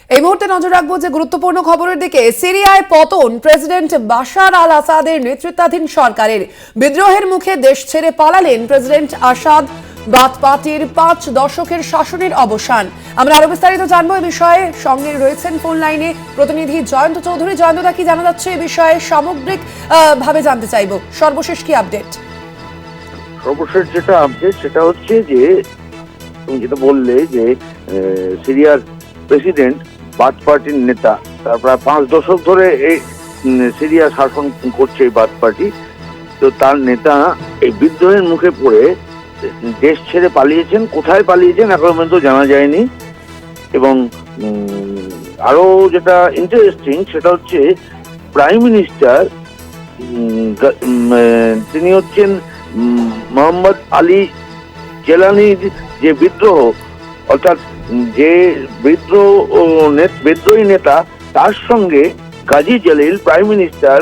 এই মুহূর্তে নজর রাখবো যে গুরুত্বপূর্ণ খবরের দিকে। সিরিয়ায় পতন প্রেসিডেন্ট বাশার আল আসাদের নেতৃত্বাধীন সরকারের। বিদ্রোহের মুখে দেশ ছেড়ে পালালেন প্রেসিডেন্ট আসাদ। বাথ পার্টির ৫ দশকের শাসনের অবসান। আমরা আরো বিস্তারিত জানবো এই বিষয়ে। সঙ্গে রয়েছেন ফোন লাইনে প্রতিনিধি জয়ন্ত চৌধুরী। জয়ন্তদা, কি জানা যাচ্ছে এই বিষয়ে? সামগ্রিক ভাবে জানতে চাইবো সর্বশেষ কি আপডেট। সর্বশেষ যেটা আপডেট সেটা হচ্ছে যে তুমি যেটা বললে যে সিরিয়ার প্রেসিডেন্ট বাথ পার্টির নেতা, তার প্রায় ৫ দশক ধরে এই সিরিয়া শাসন করছে এই বাথ পার্টি। তো তার নেতা এই বিদ্রোহের মুখে পড়ে দেশ ছেড়ে পালিয়েছেন। কোথায় পালিয়েছেন এখনো পর্যন্ত জানা যায়নি। এবং আরো যেটা ইন্টারেস্টিং সেটা হচ্ছে প্রাইম মিনিস্টার তিনি হচ্ছেন মোহাম্মদ আলী জেলানির যে বিদ্রোহ, অর্থাৎ যে বিদ্রোহী নেতা, তার সঙ্গে গাজী জলিল প্রাইম মিনিস্টার,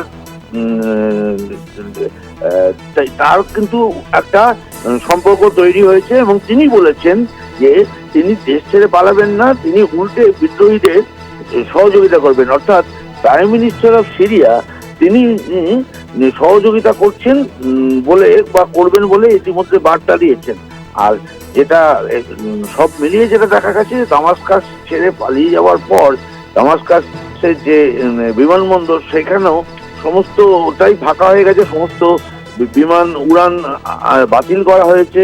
তার কিন্তু একটা সম্পর্ক তৈরি হয়েছে। এবং তিনি বলেছেন যে তিনি দেশ ছেড়ে পালাবেন না, তিনি উল্টে বিদ্রোহীদের সহযোগিতা করবেন। অর্থাৎ প্রাইম মিনিস্টার অফ সিরিয়া তিনি সহযোগিতা করছেন বলে বা করবেন বলে ইতিমধ্যে বার্তা দিয়েছেন। আর যেটা সব মিলিয়ে যেটা দেখা গেছে, দামাস্কাস ছেড়ে পালিয়ে যাওয়ার পর দামাস্কাসের যে বিমানবন্দর সেখানেও সমস্তটাই ফাঁকা হয়ে গেছে, সমস্ত বিমান উড়ান বাতিল করা হয়েছে।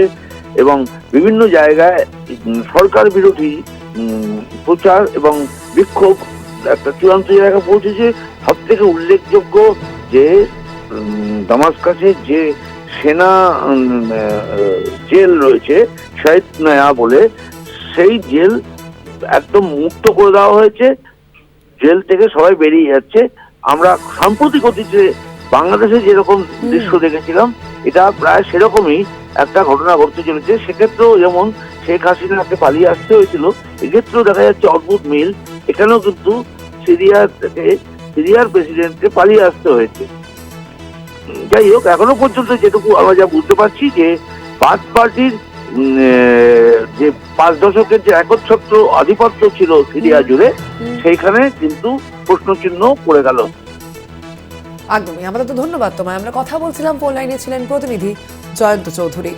এবং বিভিন্ন জায়গায় সরকার বিরোধী প্রচার এবং বিক্ষোভ একটা চূড়ান্ত জায়গায় পৌঁছেছে। সব থেকে উল্লেখযোগ্য যে দামাস্কাসে যে সেনা জেল রয়েছে শহীদ নয়া বলে, সেই জেল একদম মুক্ত করে দেওয়া হয়েছে। জেল থেকে সবাই বেরিয়ে যাচ্ছে। আমরা সাম্প্রতিক অতীতে বাংলাদেশে যেরকম দৃশ্য দেখেছিলাম, এটা প্রায় সেরকমই একটা ঘটনা ঘটতে চলেছে। সেক্ষেত্রেও যেমন শেখ হাসিনাকে পালিয়ে আসতে হয়েছিল, এক্ষেত্রেও দেখা যাচ্ছে অদ্ভুত মিল। এখানেও কিন্তু সিরিয়ার প্রেসিডেন্টকে পালিয়ে আসতে হয়েছে। যাই হোক, এখনো পর্যন্ত যেটুকু আমরা যা বুঝতে পারছি যে বাথ পার্টির যে ৫ দশকের যে একচ্ছত্র আধিপত্য ছিল সিরিয়া জুড়ে, সেইখানে কিন্তু প্রশ্নচিহ্ন পড়ে গেল। একদমই। আমাদের তো ধন্যবাদ তোমায়। আমরা কথা বলছিলাম, ফোন লাইনে ছিলেন প্রতিনিধি জয়ন্ত চৌধুরী।